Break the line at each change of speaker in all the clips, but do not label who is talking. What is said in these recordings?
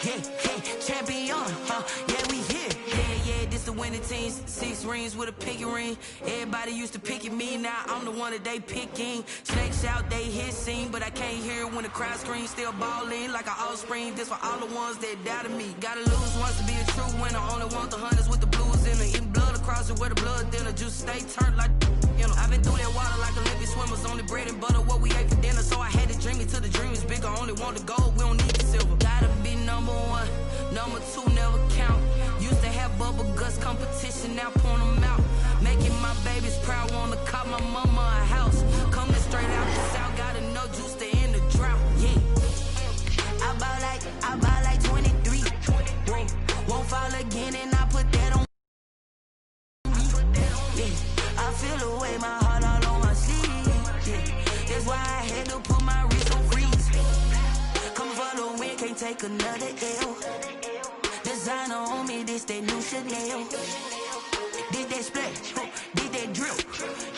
Yeah, yeah, champion, yeah, we here. Yeah, this the winning teams. 6 rings with a pinky ring. Everybody used to picking me, now I'm the one that they picking. Snakes shout, they hissing, but I can't hear when the crowd screams. Still balling like an offspring. This for all the ones that doubted me. Gotta lose once to be a true winner. Only want the hunters with the blues in it. Eating blood across it where the blood thinner. Juice stay turned like, you know. I've been through that water like Olympic swimmers. Only bread and butter, what we ate for dinner. So I had to dream it till the dream is bigger. Only want the gold, we don't need the silver. Gotta be number 1, number 2 never count. Used to have bubble guts competition, now point them out. Making my babies proud, wanna cop my mama a house. Coming straight out the south, got enough juice to end the drought. Yeah, I bought like 23. Whoa, won't fall again, and I put that on. Yeah, I feel the way, my heart all on my sleeve. Yeah, that's why I had to put my wrist on freeze. Coming for the win, can't take another L. Designer on me, this that new Chanel. Did that splash, did that drill.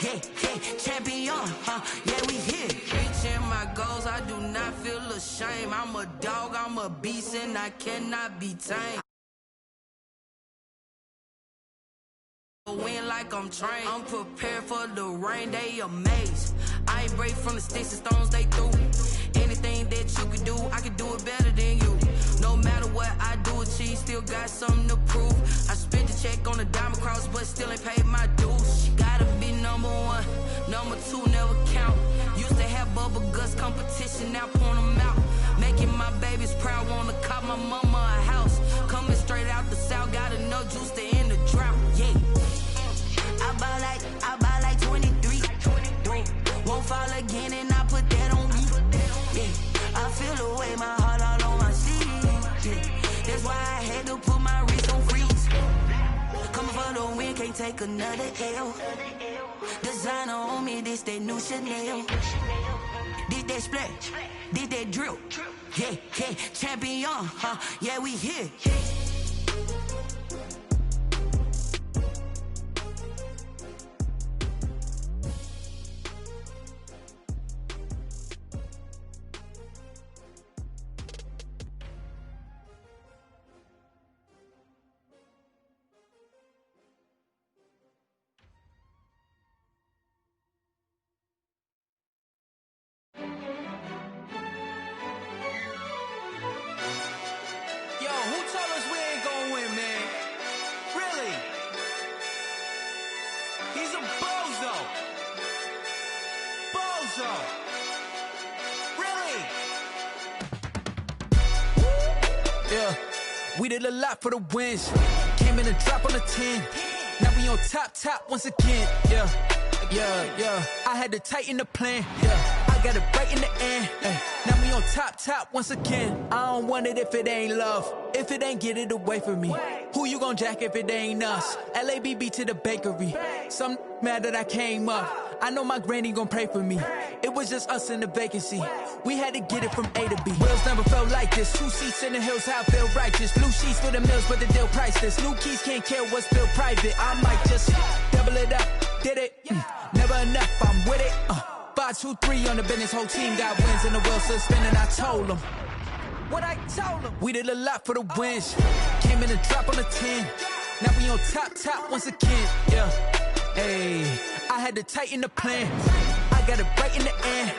Yeah, yeah, champion, yeah, we here. Reaching my goals, I do not feel ashamed. I'm a dog, I'm a beast, and I cannot be tamed. Win like I'm trained. I'm prepared for the rain, they amazed. I ain't break from the sticks and stones they threw. Anything that you can do, I can do it better than you. No matter what I do, achieve, still got something to prove. I spent the check on the diamond cross, but still ain't paid my dues. Gotta be number 1, number 2 never count. Used to have bubble guts competition, now point them out. Making my babies proud, wanna cop my mama a house. Coming straight out the south, got enough juice to end the drought. Yeah, I bought like 23. Whoa, won't fall again, and I put that on me. Yeah, I feel the way, my heart all on my sleeve. Yeah, that's why I had to put my wrist on freeze. Coming for the win, can't take another L. Designer on me, this that new Chanel. Did that splash, did that drill. Yeah, yeah, champion, yeah, we here.
We did a lot for the wins. Came in a drop on the 10. Now we on top once again. Yeah. I had to tighten the plan. Yeah, I got it right in the end. Now we on top once again. I don't want it if it ain't love. If it ain't, get it away from me. Who you gon' jack if it ain't us? LABB to the bakery. Some mad that I came up. I know my granny gon' pray for me. It was just us in the vacancy. We had to get it from A to B. Wheels never felt like this. 2 seats in the hills, how I feel righteous. Blue sheets for the mills, but the deal priceless. New keys can't kill what's built private. I might just double it up. Did it? Never enough, I'm with it. 5, 2, 3 on the business. Whole team got wins and the wheels still spinning. I told them what I told them. We did a lot for the wins. Came in a drop on the 10. Now we on top once again. Yeah. Hey, I had to tighten the plan. I got it right in the end.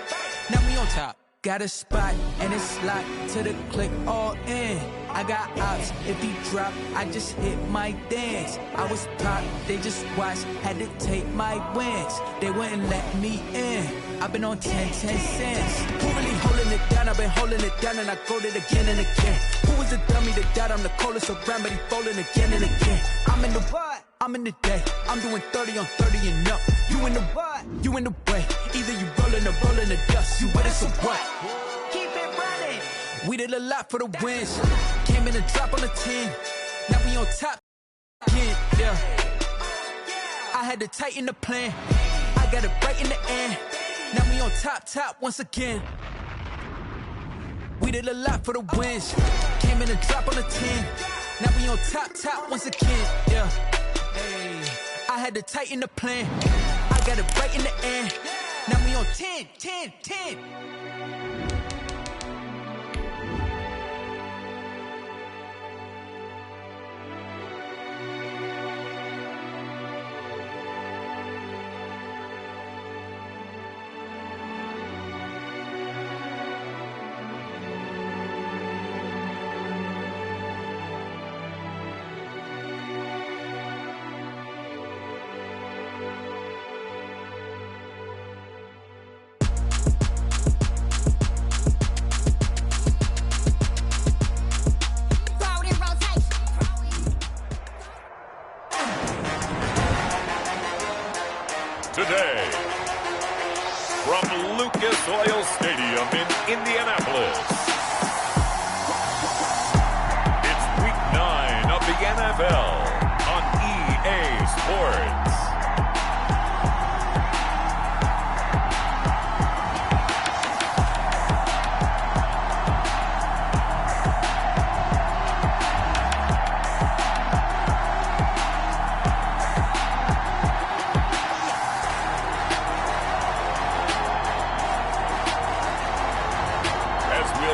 Now we on top. Got a spot and it's locked to the click all in. I got ops, if he drop, I just hit my dance. I was top, they just watched, had to take my wins. They wouldn't let me in. I've been on 10 cents. Who really holding it down? I've been holding it down and I go it again and again. Who was the dummy that died? I'm the coldest around, but he falling again and again. I'm in the what? I'm in the day. I'm doing 30 on 30 and up. You in the what? You in the way. Either you rolling or rolling the dust. You with us or what? Keep it running. We did a lot for the wins. Came in a drop on the 10. Now we on top again. Yeah. I had to tighten the plan. I got it right in the end. Now we on top once again. We did a lot for the wins. Came in a drop on the 10. Now we on top once again. Yeah. Hey, I had to tighten the plan. I got it right in the end. Now we on 10.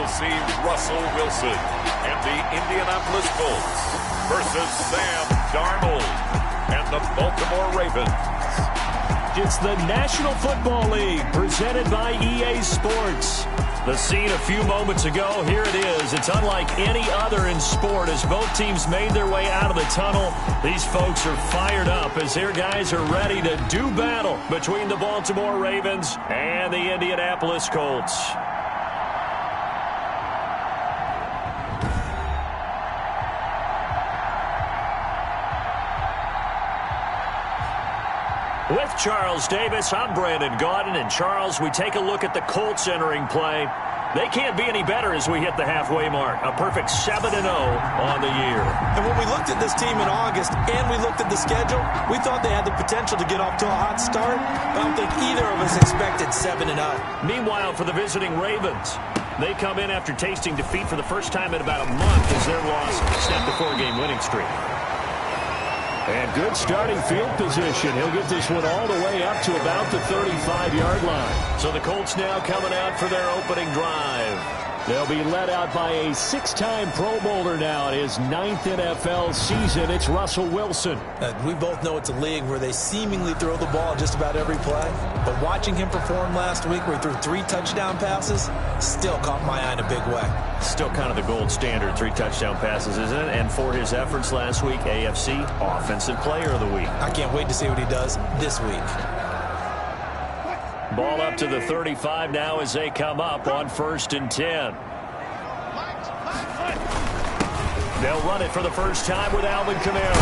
will see Russell Wilson and the Indianapolis Colts versus Sam Darnold and the Baltimore Ravens.
It's the National Football League presented by EA Sports. The scene a few moments ago, here it is. It's unlike any other in sport as both teams made their way out of the tunnel. These folks are fired up as their guys are ready to do battle between the Baltimore Ravens and the Indianapolis Colts. With Charles Davis, I'm Brandon Gaudin. And Charles, we take a look at the Colts entering play. They can't be any better as we hit the halfway mark. A perfect 7-0 on the year.
And when we looked at this team in August and we looked at the schedule, we thought they had the potential to get off to a hot start. But I don't think either of us expected 7-0.
Meanwhile, for the visiting Ravens, they come in after tasting defeat for the first time in about a month as their loss snapped a 4-game winning streak. And good starting field position. He'll get this one all the way up to about the 35-yard line. So the Colts now coming out for their opening drive. They'll be led out by a 6-time Pro Bowler now in his 9th NFL season. It's Russell Wilson.
We both know it's a league where they seemingly throw the ball just about every play. But watching him perform last week where he threw 3 touchdown passes still caught my eye in a big way.
Still kind of the gold standard, 3 touchdown passes, isn't it? And for his efforts last week, AFC Offensive Player of the Week.
I can't wait to see what he does this week.
Ball up to the 35 now as they come up on 1st and 10. They'll run it for the first time with Alvin Kamara.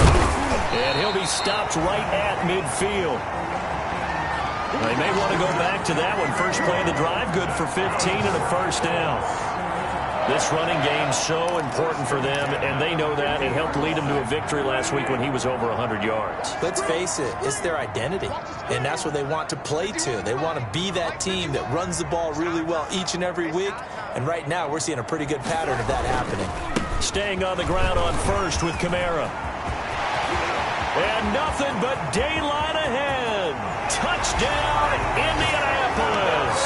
And he'll be stopped right at midfield. They may want to go back to that one. First play of the drive, good for 15 and a first down. This running game's so important for them, and they know that. It helped lead them to a victory last week when he was over 100 yards.
Let's face it, it's their identity, and that's what they want to play to. They want to be that team that runs the ball really well each and every week, and right now we're seeing a pretty good pattern of that happening.
Staying on the ground on first with Kamara. And nothing but daylight ahead. Touchdown, Indianapolis.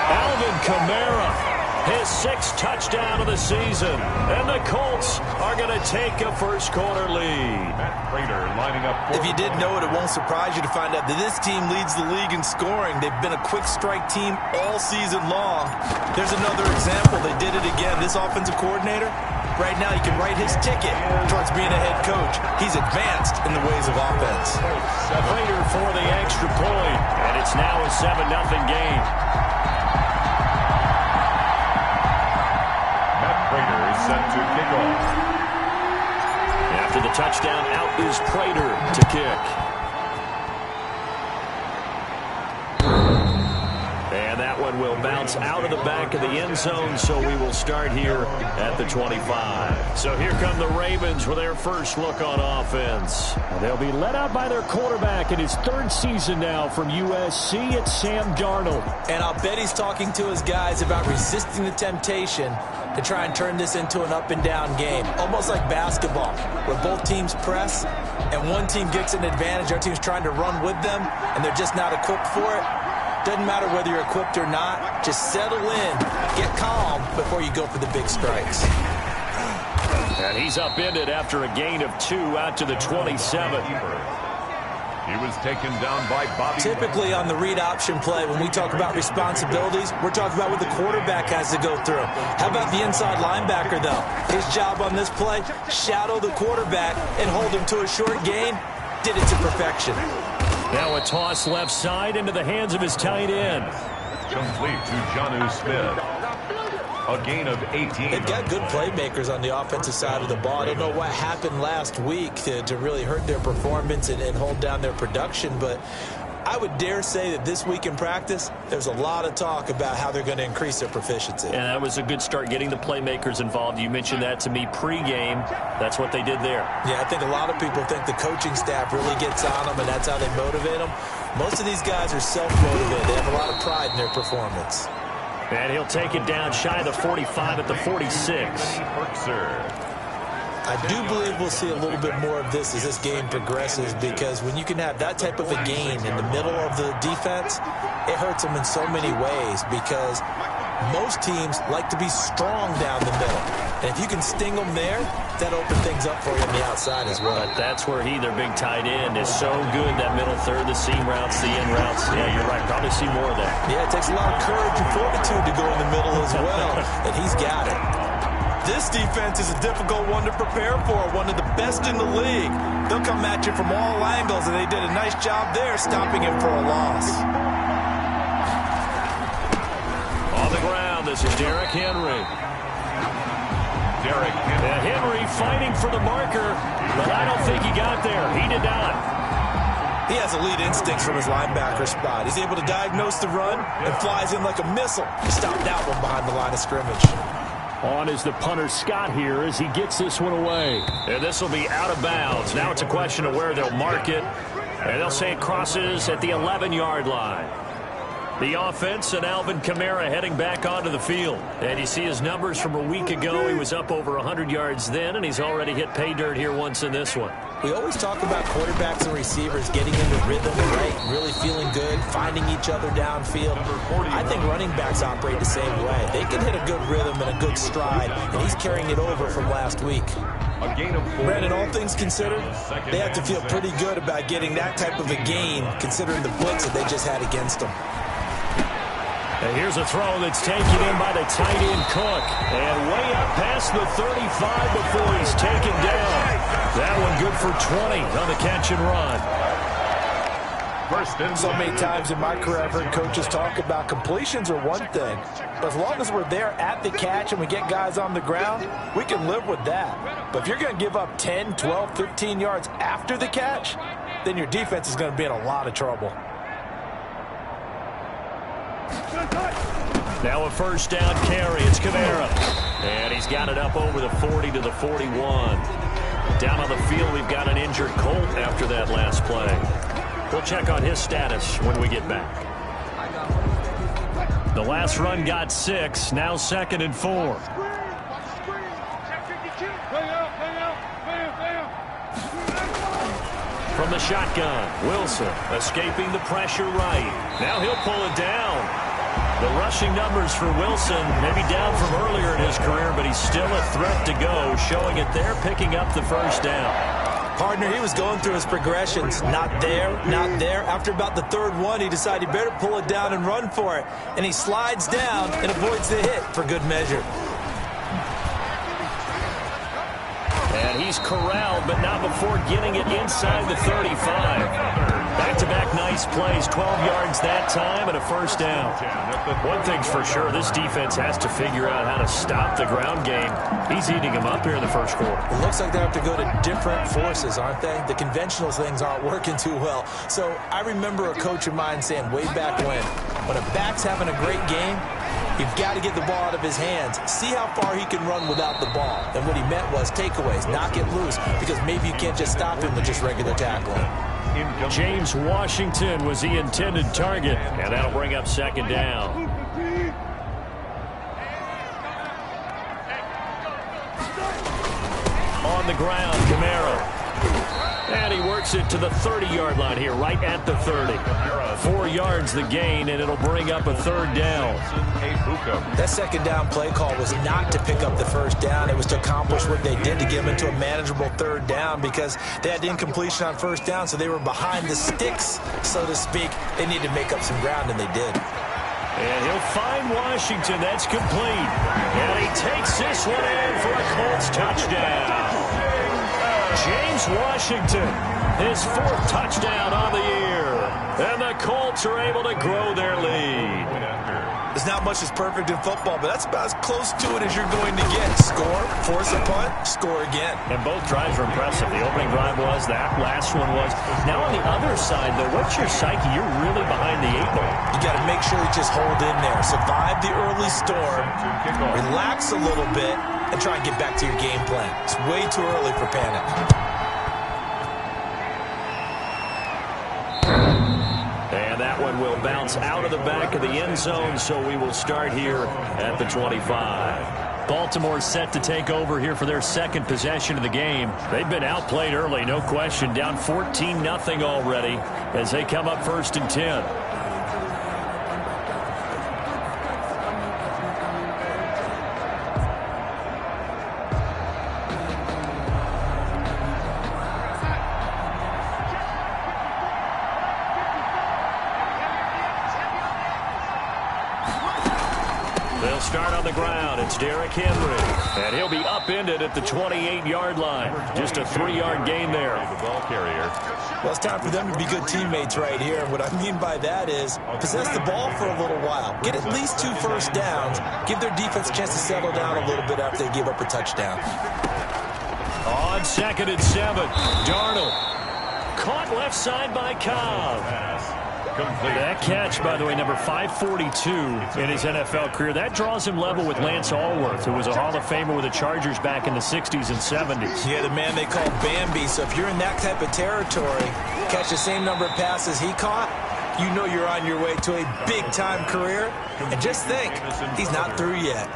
Alvin Kamara. His 6th touchdown of the season. And the Colts are going to take a first-quarter lead.
Matt Prater lining up.
If you didn't know it, it won't surprise you to find out that this team leads the league in scoring. They've been a quick strike team all season long. There's another example. They did it again. This offensive coordinator, right now he can write his ticket towards being a head coach. He's advanced in the ways of offense.
Prater for the extra point. And it's now a 7-0 game.
Set to kick off.
After the touchdown, out is Prater to kick. And that one will bounce out of the back of the end zone, so we will start here at the 25. So here come the Ravens with their first look on offense. They'll be led out by their quarterback in his 3rd season now from USC. It's Sam Darnold.
And I'll bet he's talking to his guys about resisting the temptation to try and turn this into an up-and-down game. Almost like basketball, where both teams press, and one team gets an advantage, the other team's trying to run with them, and they're just not equipped for it. Doesn't matter whether you're equipped or not. Just settle in, get calm before you go for the big strikes.
And he's upended after a gain of 2 out to the 27.
He was taken down by Bobby.
Typically on the read option play, when we talk about responsibilities, we're talking about what the quarterback has to go through. How about the inside linebacker, though? His job on this play, shadow the quarterback and hold him to a short gain. Did it to perfection.
Now a toss left side into the hands of his tight end.
Complete to Jonnu Smith. A gain of 18.
They've got good playmakers on the offensive side of the ball. I don't know what happened last week to really hurt their performance and hold down their production, but I would dare say that this week in practice, there's a lot of talk about how they're going to increase their proficiency.
And that was a good start, getting the playmakers involved. You mentioned that to me pregame. That's what they did there.
Yeah, I think a lot of people think the coaching staff really gets on them, and that's how they motivate them. Most of these guys are self-motivated. They have a lot of pride in their performance.
And he'll take it down shy of the 45 at the 46.
I do believe we'll see a little bit more of this as this game progresses, because when you can have that type of a gain in the middle of the defense, it hurts them in so many ways, because Most teams like to be strong down the middle. And if you can sting them there, that opens things up for you on the outside as well.
But that's where their big tight end, is so good, that middle third, the seam routes, the in routes. Yeah, you're right. Probably see more of that.
Yeah, it takes a lot of courage and fortitude to go in the middle as well. And he's got it. This defense is a difficult one to prepare for, one of the best in the league. They'll come at you from all angles, and they did a nice job there stopping him for a loss.
On the ground, this is Derrick Henry. Henry fighting for the marker, but I don't think he got there. He did not.
He has elite instincts from his linebacker spot. He's able to diagnose the run and flies in like a missile. He stopped that one behind the line of scrimmage.
On is the punter Scott here as he gets this one away. And this will be out of bounds. Now it's a question of where they'll mark it. And they'll say it crosses at the 11-yard line. The offense and Alvin Kamara heading back onto the field. And you see his numbers from a week ago. He was up over 100 yards then, and he's already hit pay dirt here once in this one.
We always talk about quarterbacks and receivers getting into rhythm, right? Really feeling good, finding each other downfield. I think running backs operate the same way. They can hit a good rhythm and a good stride, and he's carrying it over from last week. Brandon, all things considered, they have to feel pretty good about getting that type of a gain, considering the blitz that they just had against them.
And here's a throw that's taken in by the tight end Cook. And way up past the 35 before he's taken down. That one good for 20 on the catch and run.
So many times in my career I've heard coaches talk about completions are one thing. But as long as we're there at the catch and we get guys on the ground, we can live with that. But if you're going to give up 10, 12, 15 yards after the catch, then your defense is going to be in a lot of trouble.
Now a first down carry. It's Kamara. And he's got it up over the 40 to the 41. Down on the field, we've got an injured Colt after that last play. We'll check on his status when we get back. The last run got 6. Now 2nd and 4. From the shotgun, Wilson escaping the pressure right. Now he'll pull it down. The rushing numbers for Wilson, maybe down from earlier in his career, but he's still a threat to go, showing it there, picking up the first down.
Partner, he was going through his progressions. Not there, not there. After about the third one, he decided he better pull it down and run for it. And he slides down and avoids the hit for good measure.
And he's corralled, but not before getting it inside the 35. Back-to-back nice plays, 12 yards that time and a first down. One thing's for sure, this defense has to figure out how to stop the ground game. He's eating them up here in the first quarter.
It looks like they have to go to different forces, aren't they? The conventional things aren't working too well. So I remember a coach of mine saying way back when a back's having a great game, you've got to get the ball out of his hands. See how far he can run without the ball. And what he meant was takeaways, knock it loose, because maybe you can't just stop him with just regular tackling.
James Washington was the intended target, and that'll bring up 2nd down. On the ground, Kamara. And he works it to the 30-yard line here, right at the 30. 4 yards the gain, and it'll bring up a 3rd down.
That 2nd down play call was not to pick up the first down. It was to accomplish what they did, to get them into a manageable 3rd down, because they had incompletion on first down, so they were behind the sticks, so to speak. They needed to make up some ground, and they did.
And he'll find Washington. That's complete. And he takes this one in for a Colts touchdown. James Washington, his 4th touchdown on the year. And the Colts are able to grow their lead.
There's not much that's perfect in football, but that's about as close to it as you're going to get. Score, force a punt, score again.
And both drives were impressive. The opening drive was, that last one was. Now on the other side, though, what's your psyche? You're really behind the 8 ball.
You got to make sure you just hold in there. Survive the early storm, relax a little bit, and try and get back to your game plan. It's way too early for panic.
And that one will bounce out of the back of the end zone, so we will start here at the 25. Baltimore set to take over here for their 2nd possession of the game. They've been outplayed early, no question, down 14-0 already as they come up 1st and 10. the ground. It's Derrick Henry. And he'll be upended at the 28-yard line. Just a 3-yard gain there.
The ball carrier.
Well, it's time for them to be good teammates right here. What I mean by that is possess the ball for a little while. Get at least 2 first downs. Give their defense a chance to settle down a little bit after they give up a touchdown.
On 2nd and 7, Darnold. Caught left side by Cobb. That catch, by the way, number 542 in his NFL career. That draws him level with Lance Allworth, who was a Hall of Famer with the Chargers back in the 60s and 70s.
Yeah, the man they call Bambi. So if you're in that type of territory, catch the same number of passes he caught, you know you're on your way to a big-time career. And just think, he's not through yet.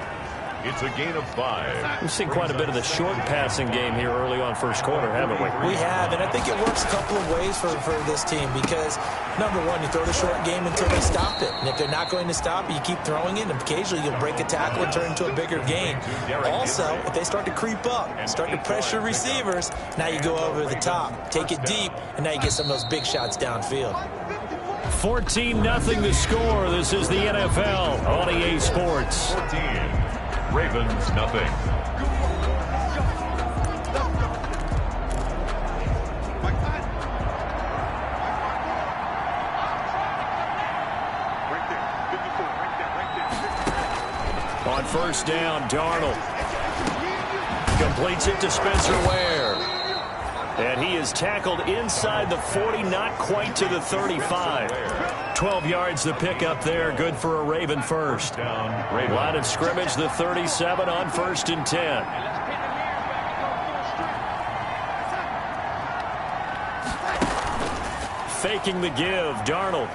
It's a gain of 5.
We've seen quite a bit of the short passing game here early on first quarter, haven't we?
We have, and I think it works a couple of ways for this team because, number one, you throw the short game until they stop it. And if they're not going to stop it, you keep throwing it, and occasionally you'll break a tackle and turn into a bigger gain. Also, if they start to creep up, start to pressure receivers, now you go over the top, take it deep, and now you get some of those big shots downfield.
14-0 the score. This is the NFL on EA Sports.
14. Ravens, nothing.
On first down, Darnold completes it to Spencer Ware. And he is tackled inside the 40, not quite to the 35. 12 yards the pickup there, good for a Raven first. Line of scrimmage, the 37 on 1st and 10. Faking the give, Darnold.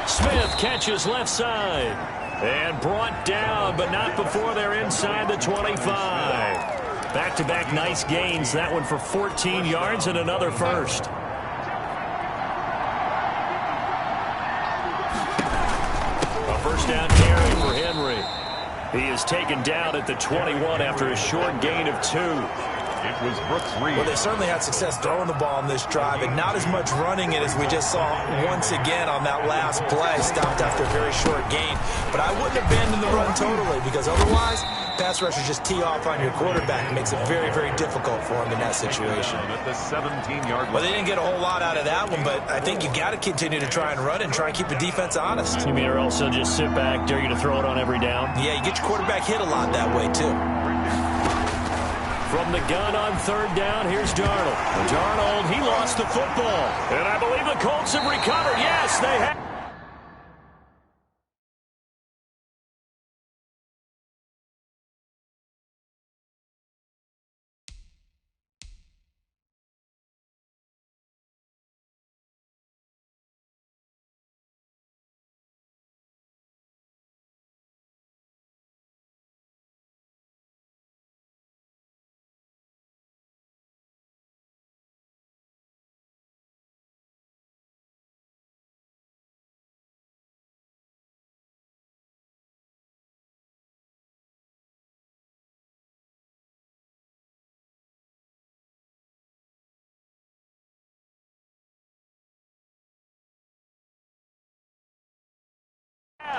Smith catches left side. And brought down, but not before they're inside the 25. Back-to-back nice gains. That one for 14 yards and another first. A first down carry for Henry. He is taken down at the 21 after a short gain of 2.
It was Brooks Reed.
Well, they certainly had success throwing the ball on this drive, and not as much running it as we just saw once again on that last play. Stopped after a very short gain. But I wouldn't abandon the run totally, because otherwise, pass rushers just tee off on your quarterback. It makes it very, very difficult for him in that situation.
At the 17-yard line.
Well, they didn't get a whole lot out of that one, but I think you got to continue to try and run and try and keep the defense honest.
You mean or also just sit back, dare you to throw it on every down?
Yeah, you get your quarterback hit a lot that way, too.
From the gun on 3rd down, here's Darnold. Darnold, he lost the football. And I believe the Colts have recovered. Yes, they have.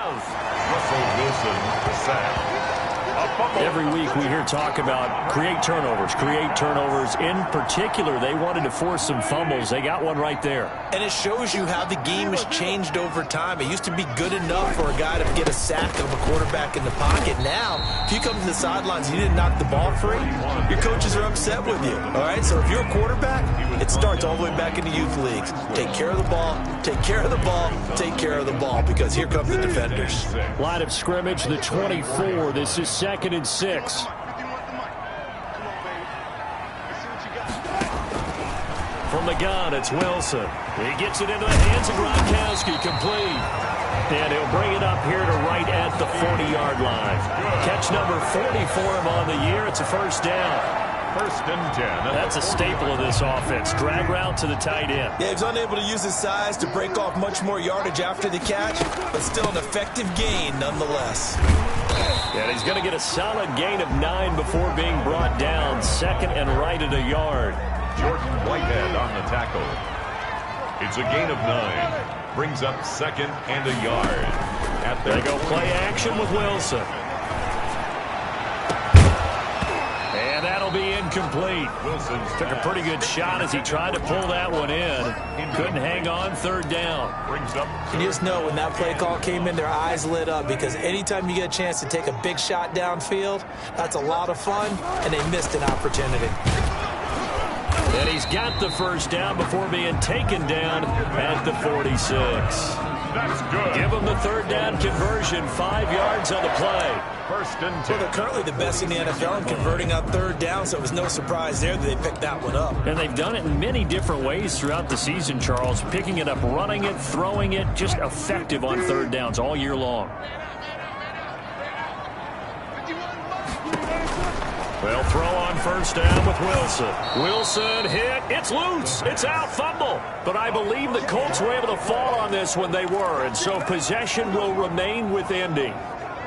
Russell Wilson, the sack.
Every week we hear talk about create turnovers. In particular, they wanted to force some fumbles. They got one right there.
And it shows you how the game has changed over time. It used to be good enough for a guy to get a sack of a quarterback in the pocket. Now, if you come to the sidelines and you didn't knock the ball free, your coaches are upset with you. All right, so if you're a quarterback, it starts all the way back in the youth leagues. Take care of the ball, take care of the ball, take care of the ball, because here come the defenders.
Line of scrimmage, the 24. This is 2nd and 6. From the gun, it's Wilson. He gets it into the hands of Gronkowski, complete. And he'll bring it up here to right at the 40-yard line. Catch number 40 for him on the year. It's a first down.
1st and 10.
That's a staple of this offense. Drag route to the tight end.
Yeah, he was unable to use his size to break off much more yardage after the catch, but still an effective gain nonetheless.
And he's going to get a solid gain of 9 before being brought down. 2nd and right at a yard.
Jordan Whitehead on the tackle. It's a gain of 9. Brings up 2nd and a yard.
They go play action with Wilson. And that'll be incomplete. Wilson took a pretty good shot as he tried to pull that one in. Couldn't hang on, third down.
You just know when that play call came in, their eyes lit up, because anytime you get a chance to take a big shot downfield, that's a lot of fun, and they missed an opportunity.
And he's got the first down before being taken down at the 46. That's good. Give him the third down conversion, 5 yards on the play. First and 10.
Well, they're currently the best in the NFL in converting on third down, so it was no surprise there that they picked that one up.
And they've done it in many different ways throughout the season, Charles. Picking it up, running it, throwing it, just effective on third downs all year long. They'll throw on first down with Wilson. Wilson hit. It's loose. It's out. Fumble. But I believe the Colts were able to fall on this when they were, and so possession will remain with Indy.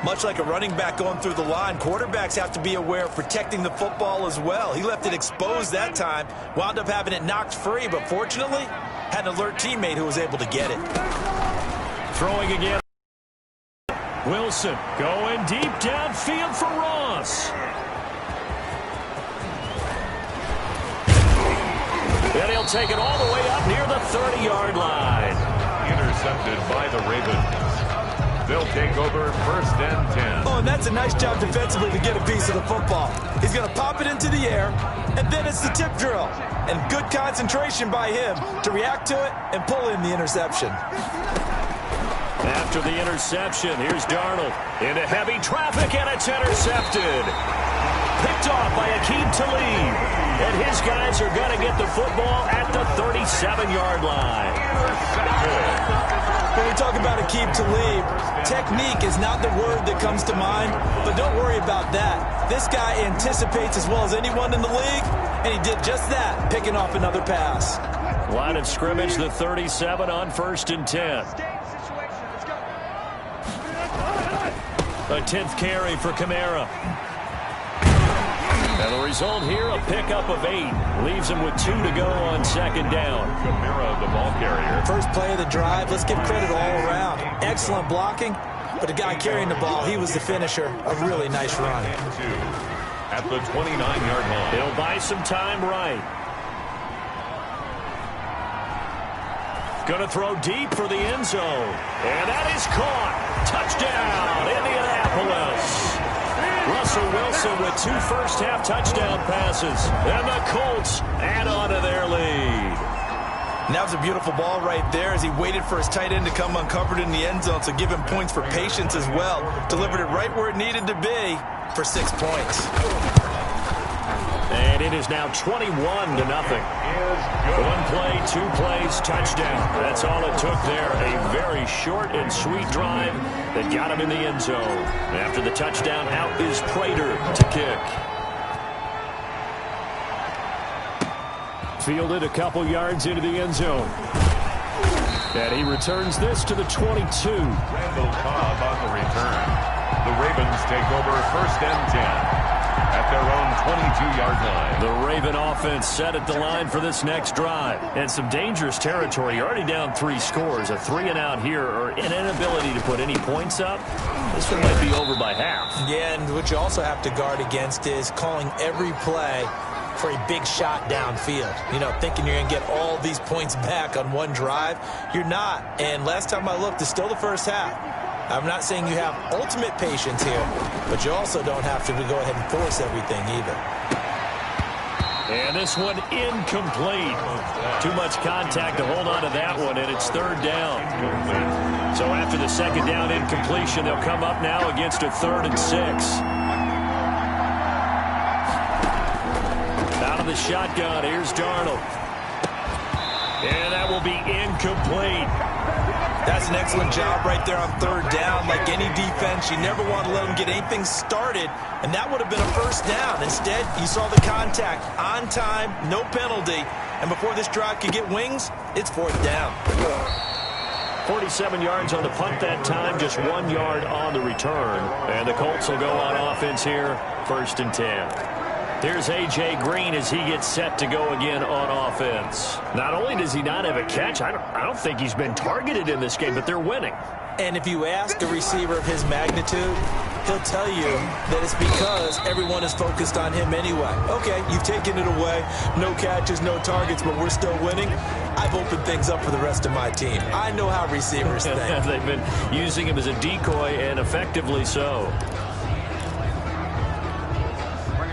Much like a running back going through the line, quarterbacks have to be aware of protecting the football as well. He left it exposed that time, wound up having it knocked free, but fortunately had an alert teammate who was able to get it.
Throwing again. Wilson going deep downfield for Ross. And he'll take it all the way up near the 30-yard line.
Intercepted by the Ravens. They'll take over first and 10.
Oh, and that's a nice job defensively to get a piece of the football. He's going to pop it into the air, and then it's the tip drill. And good concentration by him to react to it and pull in the interception.
After the interception, here's Darnold into heavy traffic, and it's intercepted. Picked off by Aqib Talib. And his guys are going to get the football at the 37-yard line.
When we talk about Aqib Talib, technique is not the word that comes to mind, but don't worry about that. This guy anticipates as well as anyone in the league, and he did just that, picking off another pass.
Line of scrimmage, the 37 on first and 10. A 10th carry for Kamara. And the result here, a pickup of 8. Leaves him with 2 to go on second down.
Kamara, the ball carrier.
First play of the drive, let's give credit all around. Excellent blocking, but the guy carrying the ball, he was the finisher. A really nice run.
At the 29-yard line.
He'll buy some time right. Going to throw deep for the end zone. And that is caught. Touchdown, Indianapolis. Russell Wilson with 2 first-half touchdown passes. And the Colts add on to their lead.
And that was a beautiful ball right there as he waited for his tight end to come uncovered in the end zone, so give him points for patience as well. Delivered it right where it needed to be for 6 points.
And it is now 21-0. 1 play, 2 plays, touchdown. That's all it took there. A very short and sweet drive that got him in the end zone. After the touchdown, out is Prater to kick. Fielded a couple yards into the end zone. And he returns this to the 22.
Randall Cobb on the return. The Ravens take over first and 10. At their own 22-yard line.
The Raven offense set at the line for this next drive. And some dangerous territory. You're already down 3 scores. A 3-and-out here, or an inability to put any points up. This one might be over by half.
Yeah, and what you also have to guard against is calling every play for a big shot downfield. You know, thinking you're going to get all these points back on one drive. You're not. And last time I looked, it's still the first half. I'm not saying you have ultimate patience here, but you also don't have to go ahead and force everything either.
And this one incomplete. Too much contact to hold on to that one, and it's third down. So after the second down incompletion, they'll come up now against a 3rd and 6. Out of the shotgun, here's Darnold. And that will be incomplete.
That's an excellent job right there on third down. Like any defense, you never want to let them get anything started, and that would have been a first down. Instead, you saw the contact on time, no penalty, and before this drive could get wings, it's 4th down.
47 yards on the punt that time, just 1 yard on the return. And the Colts will go on offense here, 1st and 10. Here's A.J. Green as he gets set to go again on offense. Not only does he not have a catch, I don't think he's been targeted in this game, but they're winning.
And if you ask a receiver of his magnitude, he'll tell you that it's because everyone is focused on him anyway. Okay, you've taken it away. No catches, no targets, but we're still winning. I've opened things up for the rest of my team. I know how receivers think.
They've been using him as a decoy, and effectively so.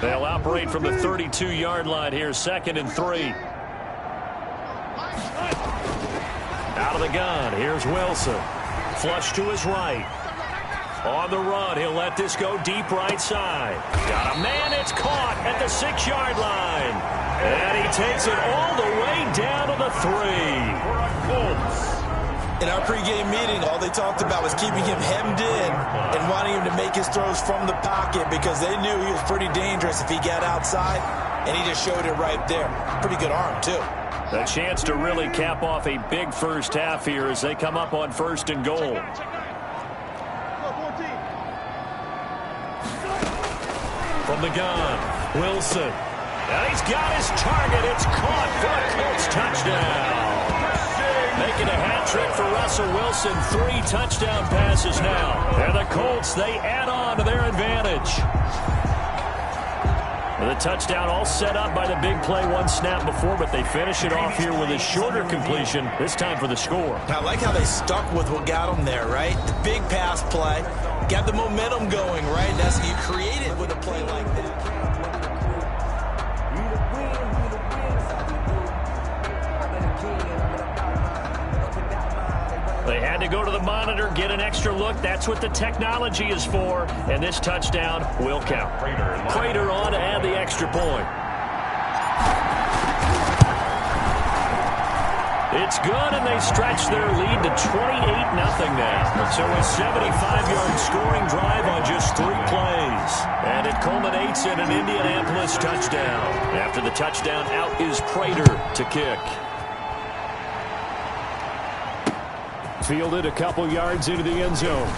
They'll operate from the 32-yard line here, 2nd and 3. Out of the gun, here's Wilson. Flush to his right. On the run, he'll let this go deep right side. Got a man, it's caught at the 6-yard line. And he takes it all the way down to the 3.
In our pregame meeting, all they talked about was keeping him hemmed in and wanting him to make his throws from the pocket because they knew he was pretty dangerous if he got outside, and he just showed it right there. Pretty good arm, too.
A chance to really cap off a big first half here as they come up on 1st and goal. From the gun, Wilson. And he's got his target. It's caught for a Colts touchdown. Making a hat trick for Russell Wilson. 3 touchdown passes now. And the Colts, they add on to their advantage. The touchdown all set up by the big play 1 snap before, but they finish it off here with a shorter completion, this time for the score.
I like how they stuck with what got them there, right? The big pass play, got the momentum going, right? That's what you create it with a play like that.
They had to go to the monitor, get an extra look. That's what the technology is for. And this touchdown will count. Prater on to add the extra point. It's good, and they stretch their lead to 28-0 now. So a 75-yard scoring drive on just 3 plays. And it culminates in an Indianapolis touchdown. After the touchdown, out is Prater to kick. Fielded a couple yards into the end zone.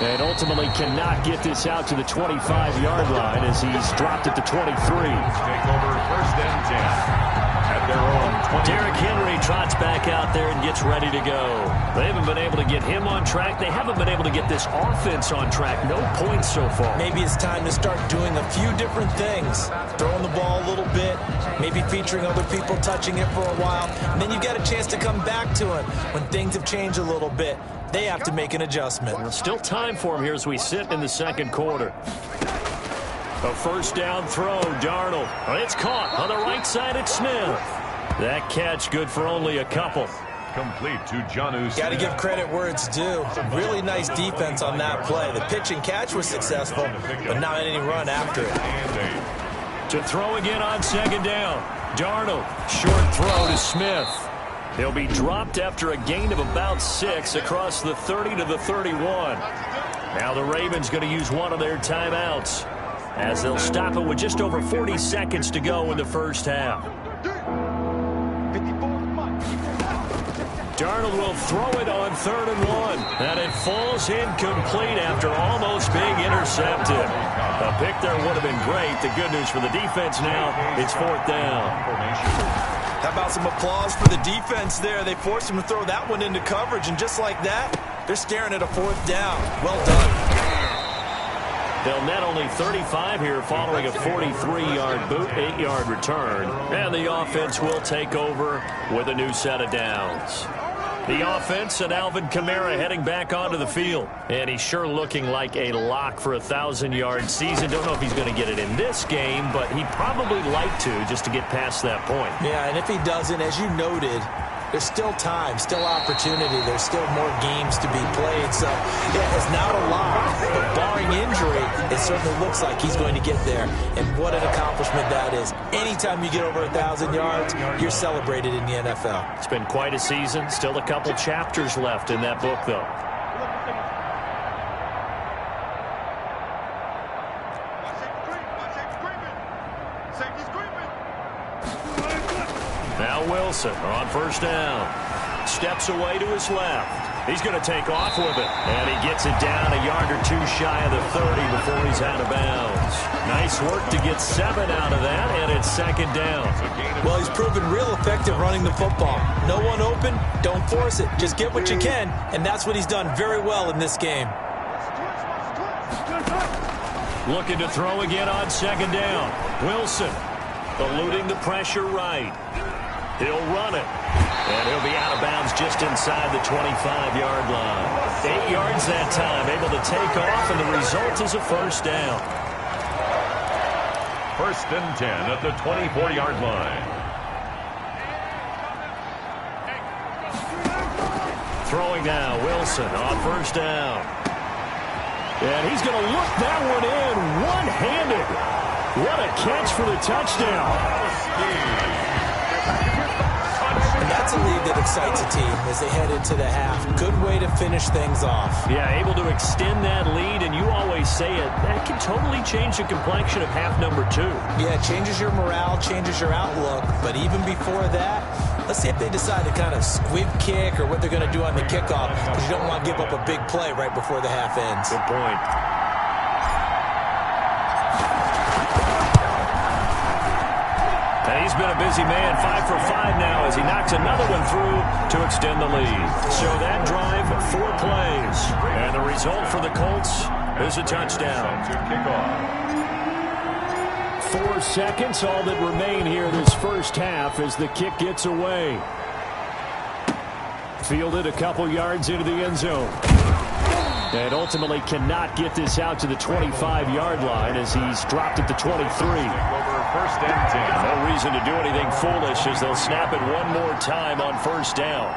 And ultimately cannot get this out to the 25-yard line as he's dropped at the 23.
Take over 1st and 10. At their own 20.
Derrick Henry trots back out there and gets ready to go. They haven't been able to get him on track. They haven't been able to get this offense on track. No points so far.
Maybe it's time to start doing a few different things. Throwing the ball a little bit, maybe featuring other people touching it for a while. And then you've got a chance to come back to it when things have changed a little bit. They have to make an adjustment.
Well, still time for him here as we sit in the 2nd quarter. A 1st down throw, Darnold. It's caught on the right side at Smith. That catch good for only a couple.
Complete to Jonnu Smith.
Got to give credit where it's due. Really nice defense on that play. The pitch and catch was successful, but not any run after it.
To throw again on 2nd down. Darnold, short throw to Smith. He'll be dropped after a gain of about 6 across the 30 to the 31. Now the Ravens going to use one of their timeouts as they'll stop it with just over 40 seconds to go in the first half. Darnold will throw it on 3rd and 1. And it falls incomplete after almost being intercepted. A pick there would have been great. The good news for the defense now, it's 4th down.
How about some applause for the defense there? They forced him to throw that one into coverage, and just like that, they're staring at a 4th down. Well done.
They'll net only 35 here following a 43-yard boot, 8-yard return. And the offense will take over with a new set of downs. The offense and Alvin Kamara heading back onto the field. And he's sure looking like a lock for a 1,000-yard season. Don't know if he's going to get it in this game, but he'd probably like to just to get past that point.
Yeah, and if he doesn't, as you noted, there's still time, still opportunity. There's still more games to be played. So, yeah, it's not a lot. But barring injury, it certainly looks like he's going to get there. And what an accomplishment that is. Anytime you get over 1,000 yards, you're celebrated in the NFL.
It's been quite a season. Still a couple chapters left in that book, though. Now Wilson on 1st down. Steps away to his left. He's going to take off with it. And he gets it down a yard or two shy of the 30 before he's out of bounds. Nice work to get 7 out of that, and it's second down.
Well, he's proven real effective running the football. No one open, don't force it. Just get what you can, and that's what he's done very well in this game.
Looking to throw again on second down. Wilson eluding the pressure right. He'll run it. And he'll be out of bounds just inside the 25-yard line. 8 yards that time, able to take off, and the result is a first down.
First and 10 at the 24-yard line.
Throwing now, Wilson on first down. And he's going to look that one in one-handed. What a catch for the touchdown.
And that's a lead that excites a team as they head into the half. Good way to finish things off.
Yeah, able to extend that lead, and you always say it, that can totally change the complexion of half number 2.
Yeah, it changes your morale, changes your outlook. But even before that, let's see if they decide to kind of squib kick or what they're going to do on the kickoff, because you don't want to give up a big play right before the half ends.
Good point. And he's been a busy man, 5 for 5 now as he knocks another one through to extend the lead. So that drive, 4 plays. And the result for the Colts is a touchdown. 4 seconds, all that remain here this first half as the kick gets away. Fielded a couple yards into the end zone. And ultimately cannot get this out to the 25-yard line as he's dropped at the 23.
First and 10.
No reason to do anything foolish as they'll snap it one more time on first down.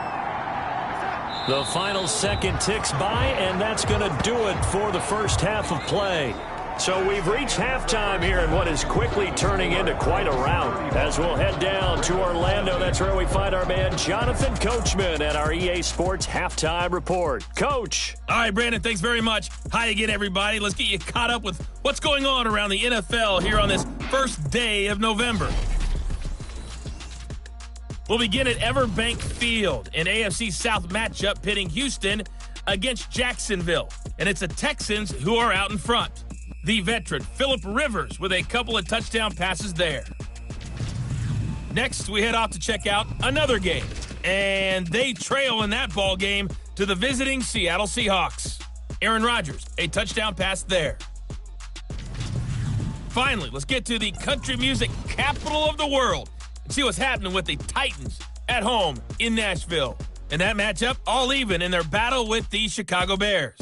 The final second ticks by, and that's going to do it for the first half of play. So we've reached halftime here in what is quickly turning into quite a rout. As we'll head down to Orlando, that's where we find our man Jonathan Coachman at our EA Sports Halftime Report. Coach.
All right, Brandon, thanks very much. Hi again, everybody. Let's get you caught up with what's going on around the NFL here on this first day of November. We'll begin at Everbank Field, an AFC South matchup pitting Houston against Jacksonville. And it's the Texans who are out in front. The veteran, Phillip Rivers, with a couple of touchdown passes there. Next, we head off to check out another game. And they trail in that ball game to the visiting Seattle Seahawks. Aaron Rodgers, a touchdown pass there. Finally, let's get to the country music capital of the world and see what's happening with the Titans at home in Nashville. And that matchup, all even in their battle with the Chicago Bears.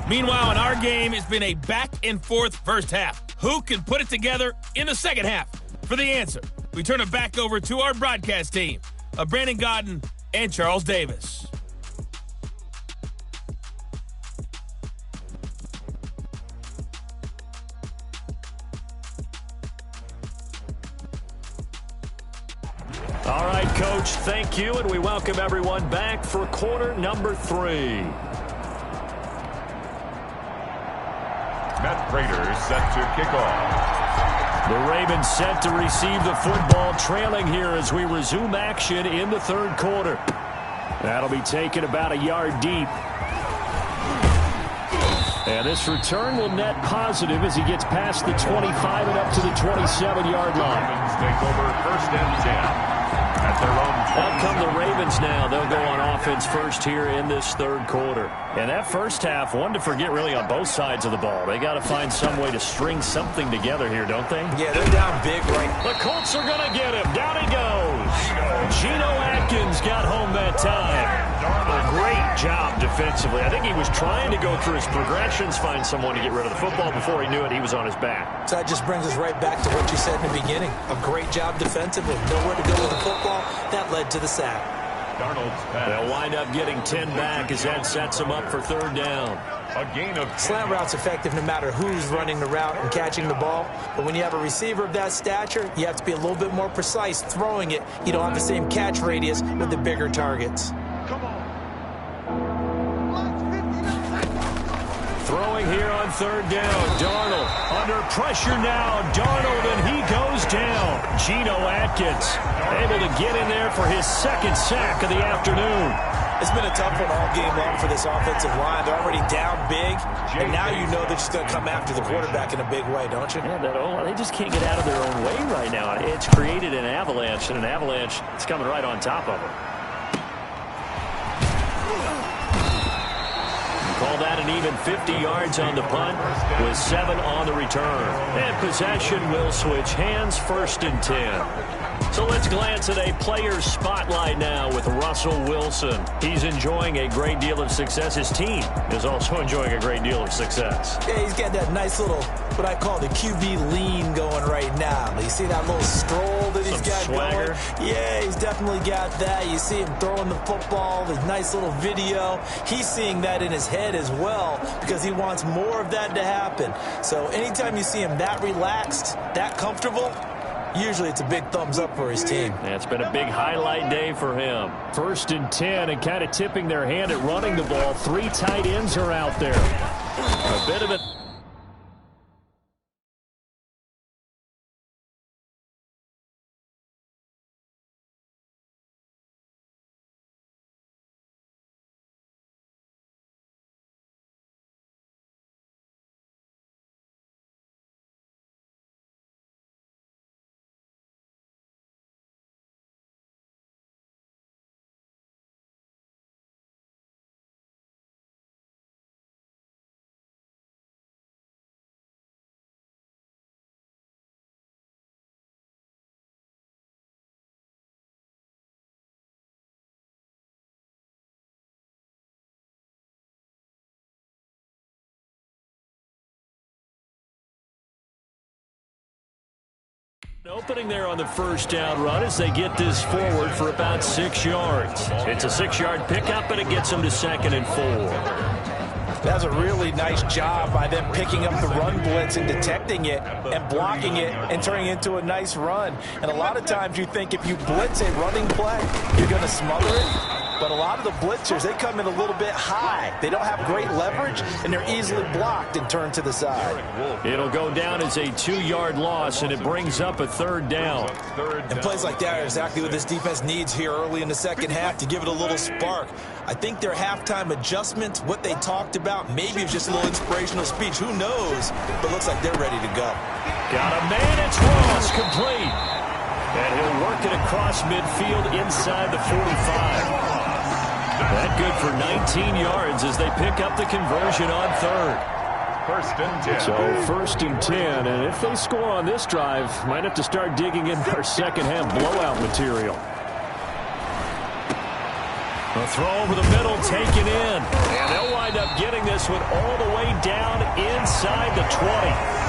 Meanwhile, in our game, it's been a back-and-forth first half. Who can put it together in the second half? For the answer, we turn it back over to our broadcast team of Brandon Godden and Charles Davis.
All right, Coach, thank you, and we welcome everyone back for quarter number 3.
Matt Prater set to kick off.
The Ravens set to receive the football, trailing here as we resume action in the third quarter. That'll be taken about a yard deep. And this return will net positive as he gets past the 25 and up to the 27-yard line.
Ravens take over first and 10. At their own.
Out come the Ravens now. They'll go on offense first here in this third quarter. And that first half, one to forget really on both sides of the ball. They got to find some way to string something together here, don't they?
Yeah, they're down big right.
The Colts are going to get him. Down he goes. Geno Atkins got home that time. A great job defensively. I think he was trying to go through his progressions, find someone to get rid of the football. Before he knew it, he was on his back.
So that just brings us right back to what you said in the beginning. A great job defensively. Nowhere to go with the football. That led to the sack.
They'll wind up getting 10 back as that sets them up for third down.
A gain of
Slant route's effective no matter who's running the route and catching the ball. But when you have a receiver of that stature, you have to be a little bit more precise throwing it. You don't have the same catch radius with the bigger targets.
Throwing here on third down. Darnold under pressure now. Darnold, and he goes down. Geno Atkins able to get in there for his second sack of the afternoon.
It's been a tough one all game long for this offensive line. They're already down big, and now you know they're just going to come after the quarterback in a big way, don't you?
Yeah, they just can't get out of their own way right now. It's created an avalanche, and an avalanche is coming right on top of them. Call that an even 50 yards on the punt with 7 on the return. And possession will switch hands, 1st and 10. So let's glance at a player's spotlight now with Russell Wilson. He's enjoying a great deal of success. His team is also enjoying a great deal of success.
Yeah, he's got that nice little, what I call the QB lean going right now. You see that little stroll that he's got
swagger
going? Yeah, he's definitely got that. You see him throwing the football, the nice little video. He's seeing that in his head as well because he wants more of that to happen. So anytime you see him that relaxed, that comfortable, usually it's a big thumbs up for his team.
Yeah, it's been a big highlight day for him. 1st and 10 and kind of tipping their hand at running the ball. 3 tight ends are out there. A bit of it. Opening there on the 1st down run as they get this forward for about 6 yards. It's a 6-yard pickup, and it gets them to 2nd and 4.
That's a really nice job by them picking up the run blitz and detecting it and blocking it and turning it into a nice run. And a lot of times you think if you blitz a running play, you're going to smother it. But a lot of the blitzers, they come in a little bit high. They don't have great leverage, and they're easily blocked and turned to the side.
It'll go down as a 2-yard loss, and it brings up a 3rd down.
And plays like that are exactly what this defense needs here early in the second half to give it a little spark. I think their halftime adjustments, what they talked about, maybe it's just a little inspirational speech. Who knows? But looks like they're ready to go.
Got a man. It's Ross, complete. And he'll work it across midfield inside the 45. That good for 19 yards as they pick up the conversion on 3rd.
1st and 10.
So 1st and 10, and if they score on this drive, might have to start digging in our second half blowout material. A throw over the middle, taken in, and they'll wind up getting this one all the way down inside the 20.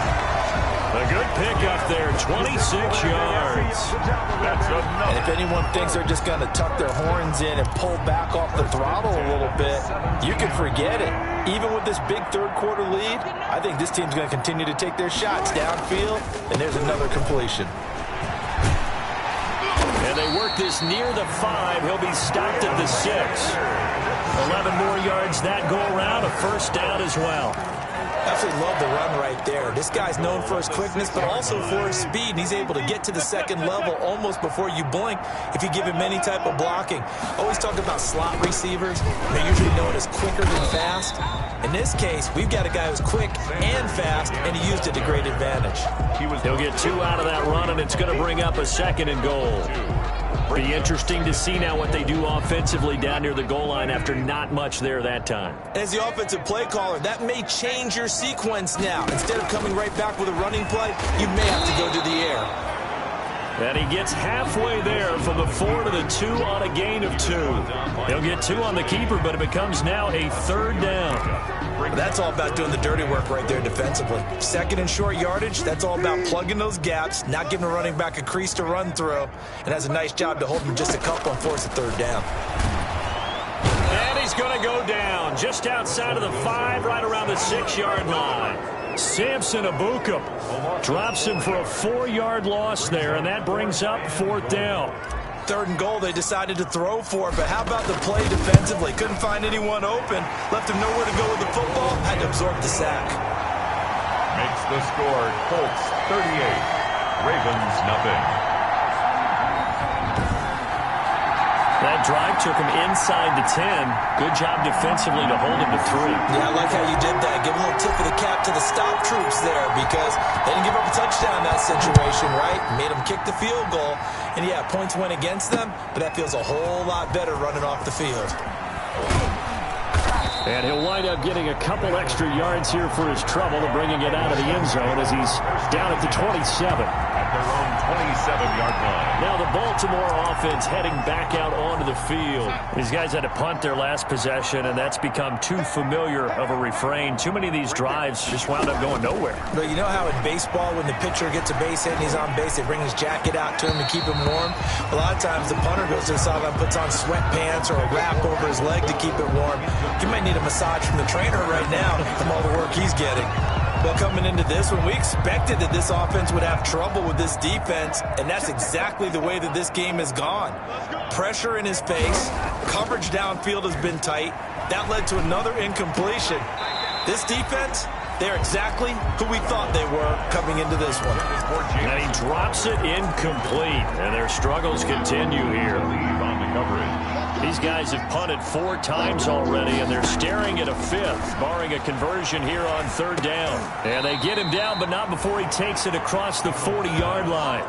A good pickup there, 26 yards.
And if anyone thinks they're just going to tuck their horns in and pull back off the throttle a little bit, you can forget it. Even with this big 3rd quarter lead, I think this team's going to continue to take their shots downfield, and there's another completion.
And they work this near the 5. He'll be stopped at the 6. 11 more yards that go around, a 1st down as well.
Absolutely love the run right there. This guy's known for his quickness, but also for his speed. And he's able to get to the 2nd level almost before you blink if you give him any type of blocking. Always talk about slot receivers. They're usually known as quicker than fast. In this case, we've got a guy who's quick and fast, and he used it to great advantage.
He'll get 2 out of that run, and it's going to bring up a 2nd and goal. Be interesting to see now what they do offensively down near the goal line after not much there that time.
As the offensive play caller, that may change your sequence now. Instead of coming right back with a running play, you may have to go to the air.
And he gets halfway there from the 4 to the 2 on a gain of 2. He'll get 2 on the keeper, but it becomes now a 3rd down.
That's all about doing the dirty work right there defensively. 2nd and short yardage, that's all about plugging those gaps, not giving a running back a crease to run through, and has a nice job to hold him just a couple and force a 3rd down.
And he's going to go down just outside of the 5, right around the 6-yard line. Samson Abukum drops him for a 4-yard loss there, and that brings up 4th down.
3rd and goal, they decided to throw for it, but how about the play defensively? Couldn't find anyone open, left him nowhere to go with the football, had had to absorb the sack.
Makes the score Colts 38, Ravens nothing.
That drive took him inside the 10. Good job defensively to hold him to 3.
Yeah, I like how you did that. Give a little tip of the cap to the stop troops there because they didn't give up a touchdown in that situation, right? Made them kick the field goal. And, yeah, points went against them, but that feels a whole lot better running off the field.
And he'll wind up getting a couple extra yards here for his trouble and bringing it out of the end zone as he's down at the 27.
At their own 27-yard line.
Now the Baltimore offense heading back out onto the field. These guys had to punt their last possession, and that's become too familiar of a refrain. Too many of these drives just wound up going nowhere.
But you know how in baseball, when the pitcher gets a base hit and he's on base, they bring his jacket out to him to keep him warm? A lot of times the punter goes to the sideline, puts on sweatpants or a wrap over his leg to keep it warm. You might need a massage from the trainer right now from all the work he's getting. Well, coming into this one, we expected that this offense would have trouble with this defense, and that's exactly the way that this game has gone. Pressure in his face, coverage downfield has been tight. That led to another incompletion. This defense, they're exactly who we thought they were coming into this one.
And he drops it incomplete, and their struggles continue here.
On the coverage.
These guys have punted 4 times already, and they're staring at a 5th, barring a conversion here on 3rd down. And they get him down, but not before he takes it across the 40-yard line.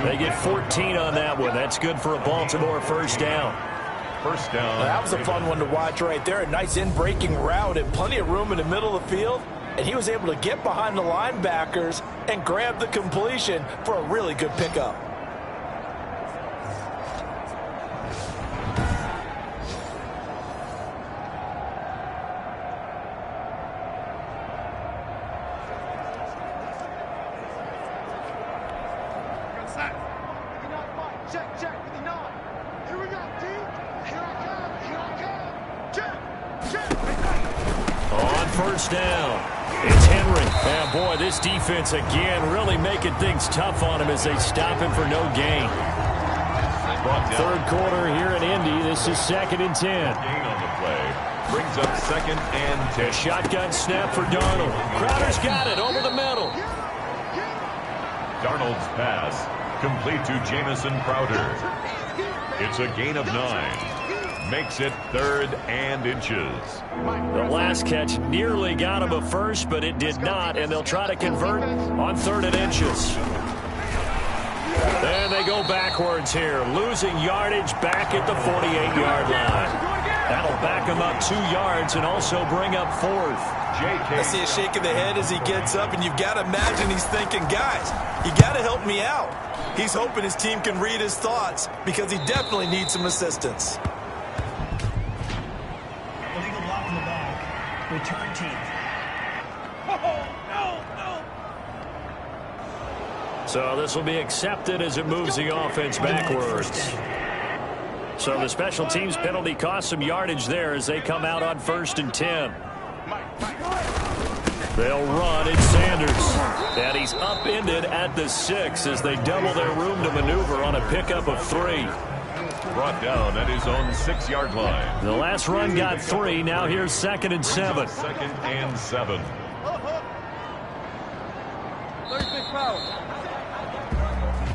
They get 14 on that one. That's good for a Baltimore first down.
First down.
That was a fun one to watch right there. A nice in-breaking route and plenty of room in the middle of the field. And he was able to get behind the linebackers and grab the completion for a really good pickup.
First down. It's Henry. And boy, this defense again really making things tough on him as they stop him for no gain. 3rd quarter here in Indy. This is 2nd and 10.
Gain on the play. Brings up 2nd and 10.
A shotgun snap for Darnold. Crowder's got it over the middle.
Darnold's pass complete to Jamison Crowder. It's a gain of 9. Makes it 3rd and inches.
The last catch nearly got him a first, but it did not, and they'll try to convert on 3rd and inches. And they go backwards here, losing yardage back at the 48-yard line. That'll back him up 2 yards and also bring up 4th.
I see a shake of the head as he gets up, and you've got to imagine he's thinking, guys, you got to help me out. He's hoping his team can read his thoughts because he definitely needs some assistance.
Return team.
So this will be accepted as it moves the offense backwards. So the special teams penalty cost some yardage there as they come out on 1st and 10. They'll run. It's Sanders. And he's upended at the 6 as they double their room to maneuver on a pickup of 3.
Brought down at his own 6-yard line.
The last run got 3. Now here's 2nd and 7.
2nd and 7.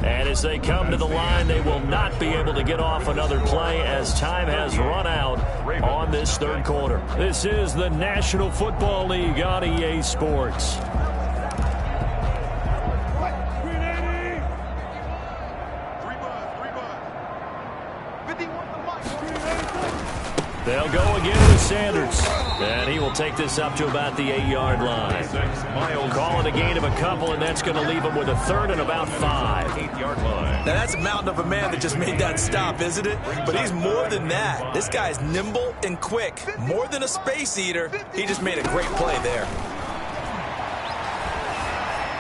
And as they come to the line, they will not be able to get off another play as time has run out on this 3rd quarter. This is the National Football League on EA Sports. They'll go again with Sanders. And he will take this up to about the 8-yard line. Call it a gain of a couple, and that's going to leave him with a 3rd and about 5.
8-yard line.
Now, that's a mountain of a man that just made that stop, isn't it? But he's more than that. This guy's nimble and quick. More than a space eater. He just made a great play there.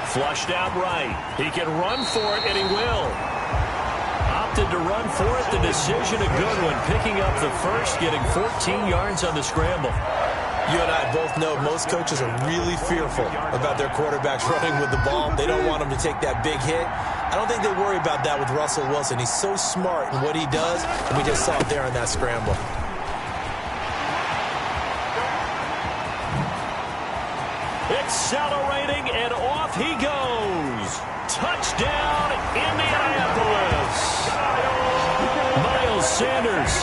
Flushed out right. He can run for it, and he will. Opted to run for it. The decision a good one. Picking up the first, getting 14 yards on the scramble.
You and I both know most coaches are really fearful about their quarterbacks running with the ball. They don't want him to take that big hit. I don't think they worry about that with Russell Wilson. He's so smart in what he does, and we just saw it there on that scramble.
accelerating, and off he goes. Touchdown, Indianapolis. Miles Sanders,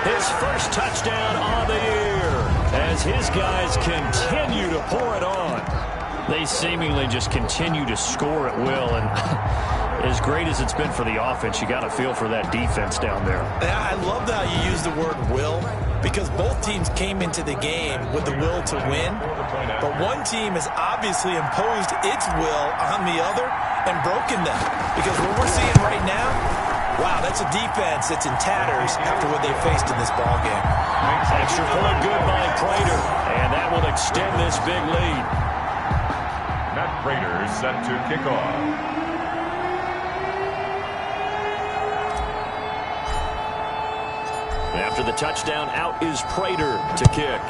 his first touchdown on the year, as his guys continue to pour it on. They seemingly just continue to score at will, and as great as it's been for the offense, you got to feel for that defense down there.
Yeah, I love how you use the word will, because both teams came into the game with the will to win, but one team has obviously imposed its will on the other and broken them, because what we're seeing right now, wow, that's a defense that's in tatters after what they faced in this ballgame.
Extra point good by Prater, and that will extend this big lead.
Matt Prater set to kick off.
After the touchdown, out is Prater to kick.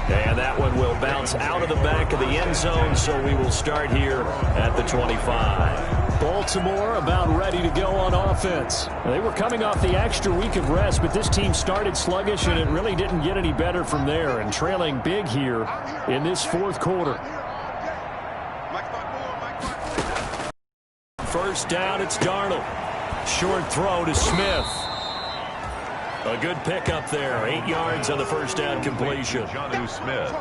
And that one will bounce out of the back of the end zone, so we will start here at the 25.
Baltimore about ready to go on offense. They were coming off the extra week of rest, but this team started sluggish, and it really didn't get any better from there, and trailing big here in this fourth quarter.
First down, it's Darnold. Short throw to Smith. A good pickup there. 8 yards on the first down completion.
Jonnu Smith.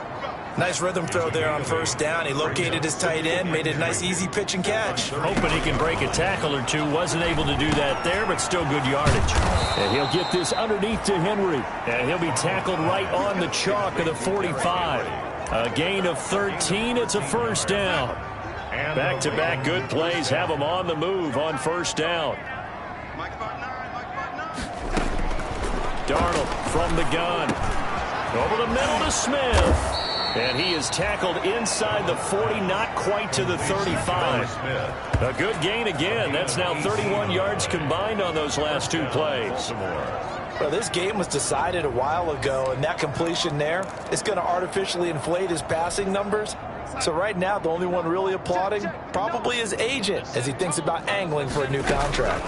Nice rhythm throw there on first down. He located his tight end, made it a nice, easy pitch and catch.
Hoping he can break a tackle or two. Wasn't able to do that there, but still good yardage.
And he'll get this underneath to Henry.
And he'll be tackled right on the chalk of the 45. A gain of 13. It's a first down. Back-to-back good plays have him on the move on first down. Darnold from the gun. Over the middle to Smith. And he is tackled inside the 40, not quite to the 35. A good gain again. That's now 31 yards combined on those last two plays.
Well, this game was decided a while ago, and that completion there is going to artificially inflate his passing numbers. So right now, the only one really applauding probably his agent as he thinks about angling for a new contract.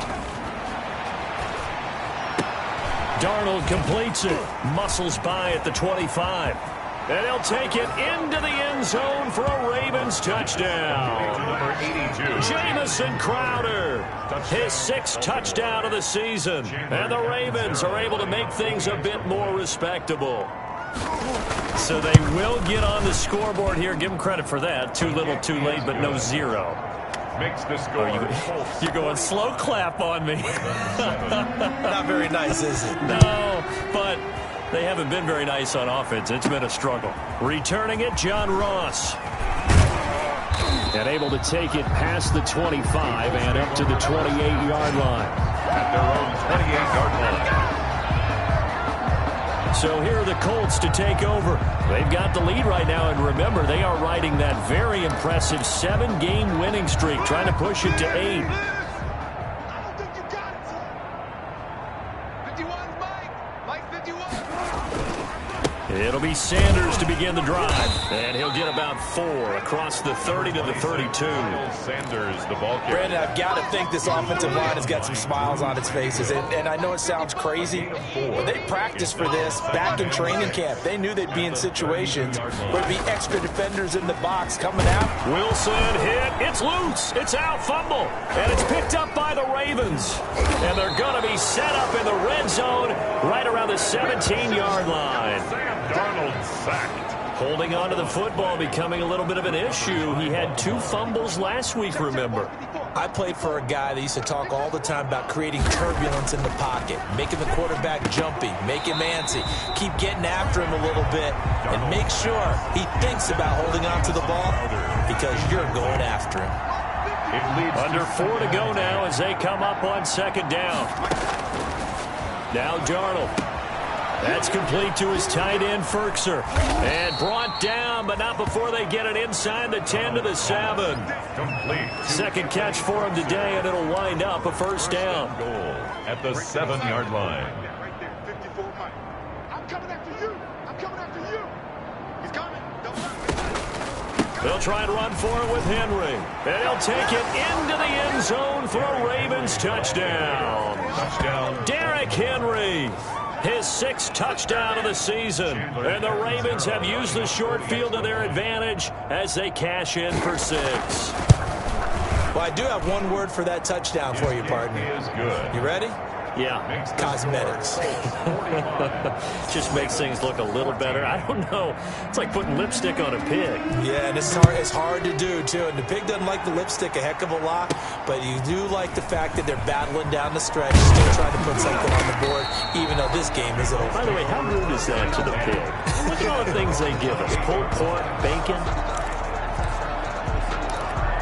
Darnold completes it. Muscles by at the 25. And he'll take it into the end zone for a Ravens touchdown.
Number 82.
Jamison Crowder, his 6th touchdown of the season. And the Ravens are able to make things a bit more respectable. So they will get on the scoreboard here. Give them credit for that. Too little, too late, but no 0.
Makes the score.
You're going slow clap on me.
Not very nice, is it?
No, but they haven't been very nice on offense. It's been a struggle. Returning it, John Ross.
And able to take it past the 25 and up to the 28-yard line.
At their own 28-yard line.
So here are the Colts to take over. They've got the lead right now, and remember, they are riding that very impressive 7-game winning streak, trying to push it to 8. It'll be Sanders to begin the drive, and he'll get about 4 across the 30 to the 32.
Sanders, the ball carrier.
Brandon, I've got to think this offensive line has got some smiles on its faces, and I know it sounds crazy, but they practiced for this back in training camp. They knew they'd be in situations where there'd be extra defenders in the box coming out.
Wilson hit. It's loose. It's out. Fumble. And it's picked up by the Ravens. And they're going to be set up in the red zone right around the 17-yard line.
Darnold sacked.
Holding on to the football becoming a little bit of an issue. He had 2 fumbles last week, remember.
I played for a guy that used to talk all the time about creating turbulence in the pocket, making the quarterback jumpy, make him antsy, keep getting after him a little bit, and make sure he thinks about holding on to the ball because you're going after him.
Under 4 to go now as they come up on second down. Now Darnold. That's complete to his tight end, Ferkser. And brought down, but not before they get it inside the 10 to the 7.
Complete.
Second catch for him today, and it'll wind up a first down.
Goal at the 7-yard line.
Right there, 54 Mike. I'm coming after you. I'm coming after you. He's coming.
They'll try and run for it with Henry. And he'll take it into the end zone for a Ravens touchdown.
Touchdown.
Derrick Henry.
his 6th touchdown of the season. And the Ravens have used the short field to their advantage as they cash in for 6.
Well, I do have one word for that touchdown for you, partner. You ready?
Yeah.
Cosmetics.
Just makes things look a little better. I don't know. It's like putting lipstick on a pig.
Yeah, and it's hard to do, too. And the pig doesn't like the lipstick a heck of a lot, but you do like the fact that they're battling down the stretch, still trying to put something on the board, even though this game is over.
By the way, how rude is that to the pig? Look at all the things they give us. Pulled pork, bacon.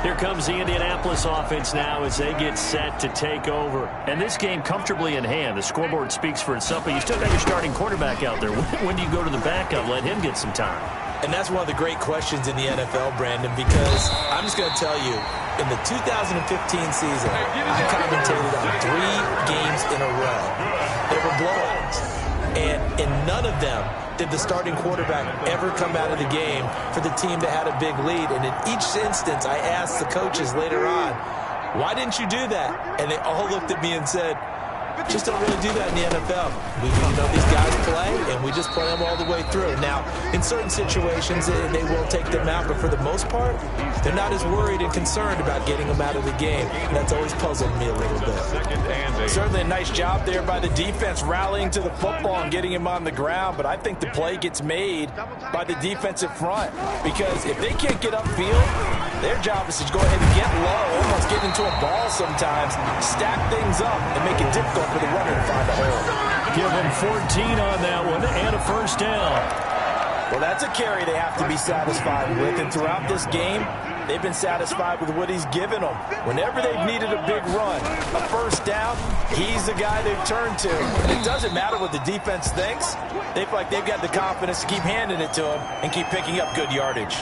Here comes the Indianapolis offense now as they get set to take over. And this game comfortably in hand. The scoreboard speaks for itself, but you still got your starting quarterback out there. When do you go to the backup? Let him get some time.
And that's one of the great questions in the NFL, Brandon, because I'm just going to tell you, in the 2015 season, I commentated on 3 games in a row. They were blowouts. And in none of them did the starting quarterback ever come out of the game for the team that had a big lead. And in each instance, I asked the coaches later on, why didn't you do that? And they all looked at me and said, just don't really do that in the NFL. These guys play, and we just play them all the way through. Now, in certain situations, they will take them out, but for the most part, they're not as worried and concerned about getting them out of the game. And that's always puzzled me a little bit. Certainly a nice job there by the defense, rallying to the football and getting him on the ground, but I think the play gets made by the defensive front, because if they can't get upfield, their job is to go ahead and get low, almost get into a ball sometimes, stack things up, and make it difficult for the runner to find a hole.
Give them 14 on that one and a first down.
Well, that's a carry they have to be satisfied with, and throughout this game, they've been satisfied with what he's given them. Whenever they've needed a big run, a first down, he's the guy they've turned to. And it doesn't matter what the defense thinks. They feel like they've got the confidence to keep handing it to him and keep picking up good yardage.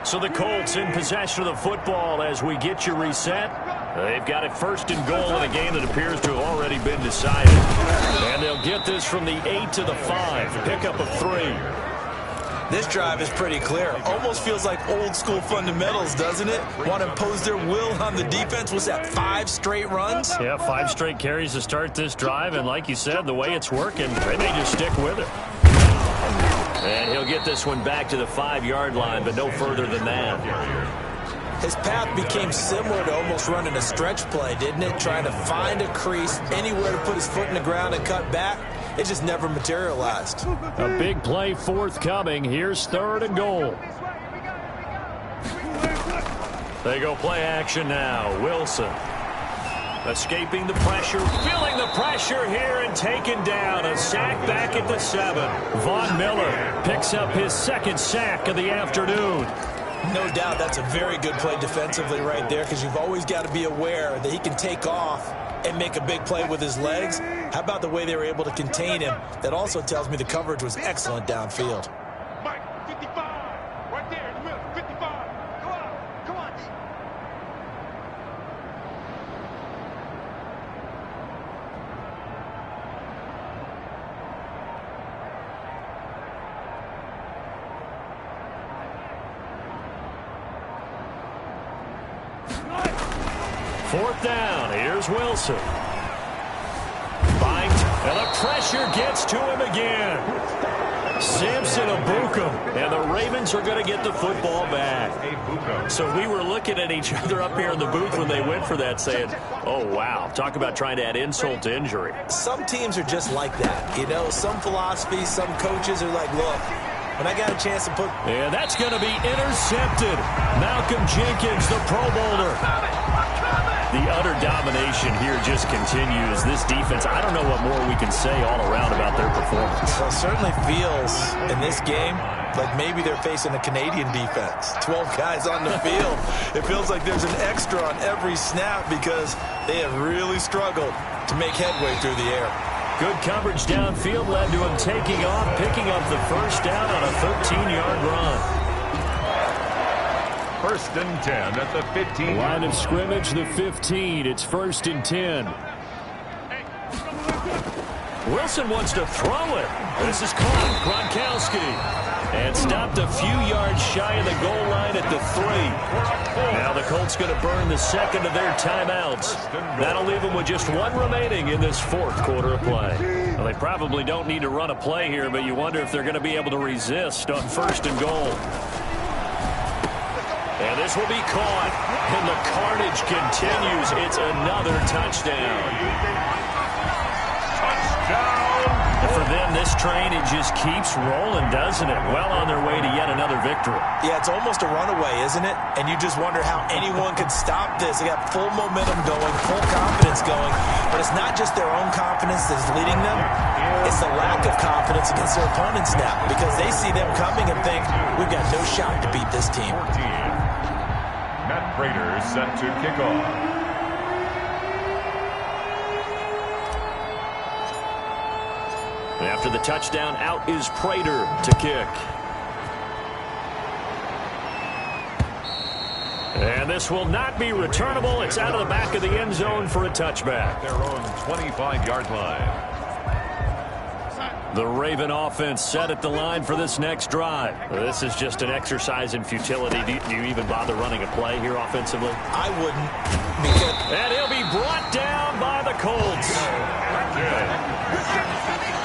So the Colts in possession of the football as we get you reset. They've got it 1st and goal in a game that appears to have already been decided. And they'll get this from the 8 to the 5. Pickup of 3.
This drive is pretty clear. Almost feels like old school fundamentals, doesn't it? Want to impose their will on the defense. Was that 5 straight runs?
Yeah, 5 straight carries to start this drive. And like you said, the way it's working, they may just stick with it. And he'll get this one back to the 5-yard line, but no further than that.
His path became similar to almost running a stretch play, didn't it? Trying to find a crease, anywhere to put his foot in the ground and cut back. It just never materialized.
A big play forthcoming. Here's 3rd and goal. They go play action now. Wilson escaping the pressure, feeling the pressure here and taken down. A sack back at the 7. Von Miller picks up his 2nd sack of the afternoon.
No doubt that's a very good play defensively right there, because you've always got to be aware that he can take off and make a big play with his legs. How about the way they were able to contain him? That also tells me the coverage was excellent downfield.
Mike, 55, right there in the middle, 55. Come on.
4th down. Here's Wilson. Bite, and the pressure gets to him again. Simpson Abukum, and the Ravens are going to get the football back. So we were looking at each other up here in the booth when they went for that, saying, oh, wow, talk about trying to add insult to injury.
Some teams are just like that. Some philosophies, some coaches are like, look, when I got a chance to put...
And that's going to be intercepted. Malcolm Jenkins, the Pro Bowler. The utter domination here just continues. This defense, I don't know what more we can say all around about their performance.
Well, it certainly feels in this game like maybe they're facing a Canadian defense. 12 guys on the field. It feels like there's an extra on every snap because they have really struggled to make headway through the air.
Good coverage downfield led to him taking off, picking up the first down on a 13-yard run.
1st and 10 at the 15.
Line of scrimmage, the 15. It's 1st and 10. Wilson wants to throw it. This is caught. Gronkowski. And stopped a few yards shy of the goal line at the 3. Now the Colts going to burn the second of their timeouts. That'll leave them with just one remaining in this fourth quarter of play. Well, they probably don't need to run a play here, but you wonder if they're going to be able to resist on 1st and goal. And this will be caught. And the carnage continues. It's another touchdown. And for them, this train, it just keeps rolling, doesn't it? Well on their way to yet another victory.
Yeah, it's almost a runaway, isn't it? And you just wonder how anyone could stop this. They got full momentum going, full confidence going. But it's not just their own confidence that's leading them. It's the lack of confidence against their opponents now, because they see them coming and think, we've got no shot to beat this team.
Matt Prater set to kick off.
After the touchdown, out is Prater to kick. And this will not be returnable. It's out of the back of the end zone for a touchback.
Their own 25-yard line.
The Raven offense set at the line for this next drive. This is just an exercise in futility. Do you even bother running a play here offensively?
I wouldn't.
And he'll be brought down by the Colts.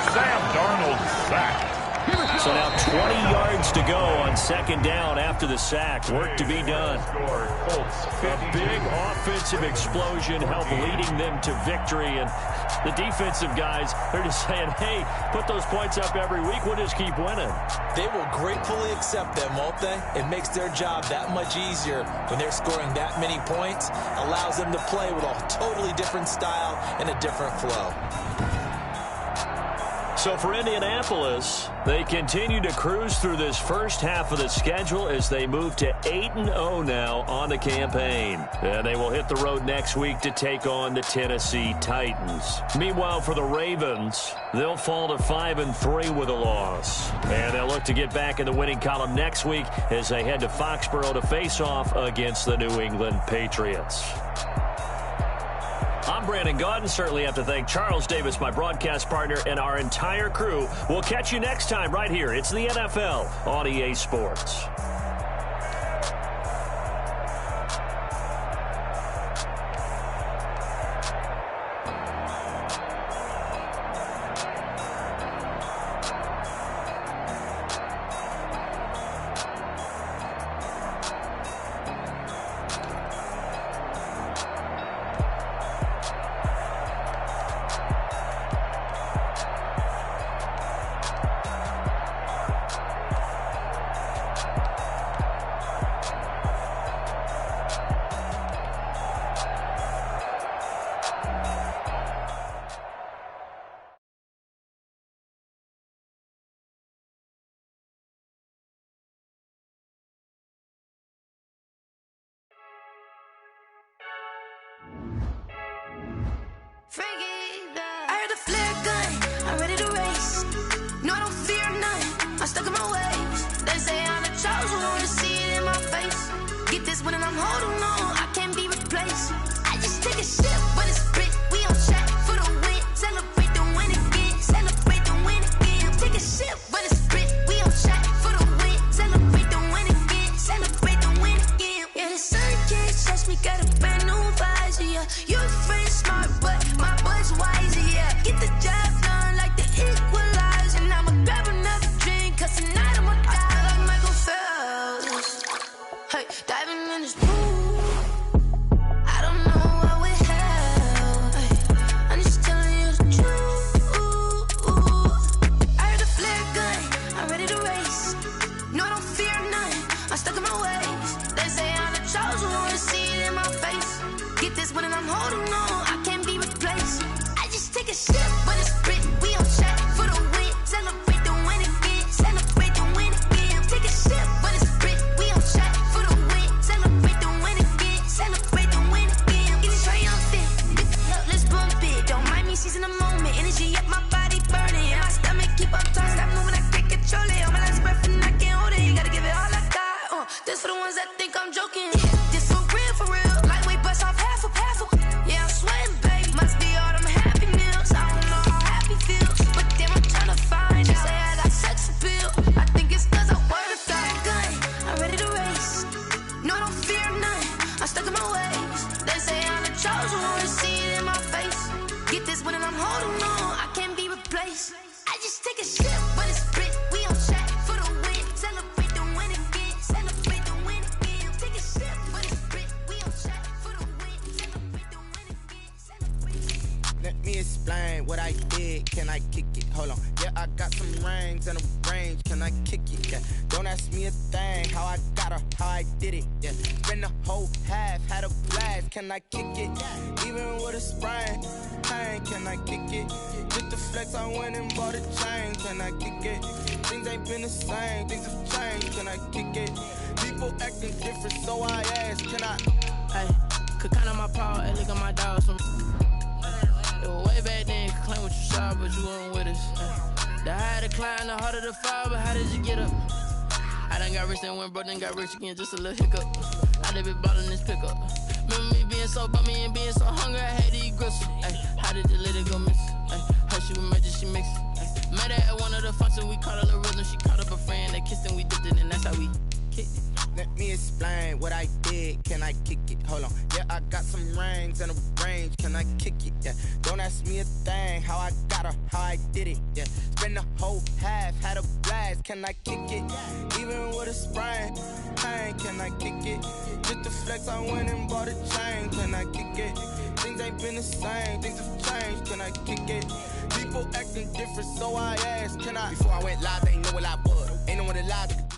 Sam Darnold sacked.
So now 20 yards to go on 2nd down after the sack. Work to be done. A big offensive explosion helped leading them to victory. And the defensive guys, they're just saying, hey, put those points up every week. We'll just keep winning.
They will gratefully accept them, won't they? It makes their job that much easier when they're scoring that many points. Allows them to play with a totally different style and a different flow.
So for Indianapolis, they continue to cruise through this first half of the schedule as they move to 8-0 now on the campaign. And they will hit the road next week to take on the Tennessee Titans. Meanwhile, for the Ravens, they'll fall to 5-3 with a loss. And they'll look to get back in the winning column next week as they head to Foxborough to face off against the New England Patriots. I'm Brandon Gaudin. Certainly have to thank Charles Davis, my broadcast partner, and our entire crew. We'll catch you next time right here. It's the NFL on EA Sports.
I heard a flare gun, I'm ready to race. No, I don't fear none, I'm stuck in my ways. They say I'm the chosen one, see it in my face. Get this one and I'm holding on, I can't be replaced. I just take a sip, but it's split, we on track for the win. Celebrate the win again, celebrate the win again. Take a sip, but it's split, we on track for the win. Celebrate the win again, celebrate the win again. Yeah, the sun can't touch me, got a brand new visor, yeah. Your friend smart, but my boy's wiser, yeah. Get the job done like the equalizer. Now I'ma grab another drink, cause tonight I'ma die like Michael Phelps. Hey, diving in this pool. holding on, I can't be replaced. I just take a sip, but it's split. We on track for the win. Celebrate the win again. Celebrate the win again. Take a sip, but it's split. We on track for the win. Celebrate the win again. Celebrate.
Let me explain what I did. Can I kick it? Hold on. Yeah, I got some rings and a range. Can I kick it? Yeah. Don't ask me a thing. How I got her, how I did it. Yeah. Spend the whole half, had a blast. Can I kick it? Even with a sprain. Pain, can I kick it? Just the flex, I went and bought a chain. Can I kick it? Things ain't been the same. Things have changed. Can I kick it? People acting different, so I ask. Can I?
Hey, could count on my power. Hey, look at my dogs from. It was way back then, could claim what you saw, but you weren't with us. The higher the climb, the harder the fall, but how did you get up? I done got rich and went broke, then got rich again, just a little hiccup. I done been bottling this pickup. Remember me being so bummy and being so hungry, I had to eat gristle. Ay, how did the lady go miss? Ay, her she was major, she mixed. Ay, met her at one of the functions, we caught a little rhythm, she caught up a friend, they kissed and we dipped it, and that's how we kicked it.
Let me explain what I did. Can I kick it? Hold on. Yeah, I got some rings and a range. Can I kick it? Yeah. Don't ask me a thing. How I got her, how I did it. Yeah. Spend the whole half, had a blast. Can I kick it? Even with a sprain. Pain, can I kick it? Just the flex, I went and bought a chain. Can I kick it? Things ain't been the same. Things have changed. Can I kick it? People acting different, so I asked. Can I? Before I went live, they ain't know what I was. Ain't no one alive.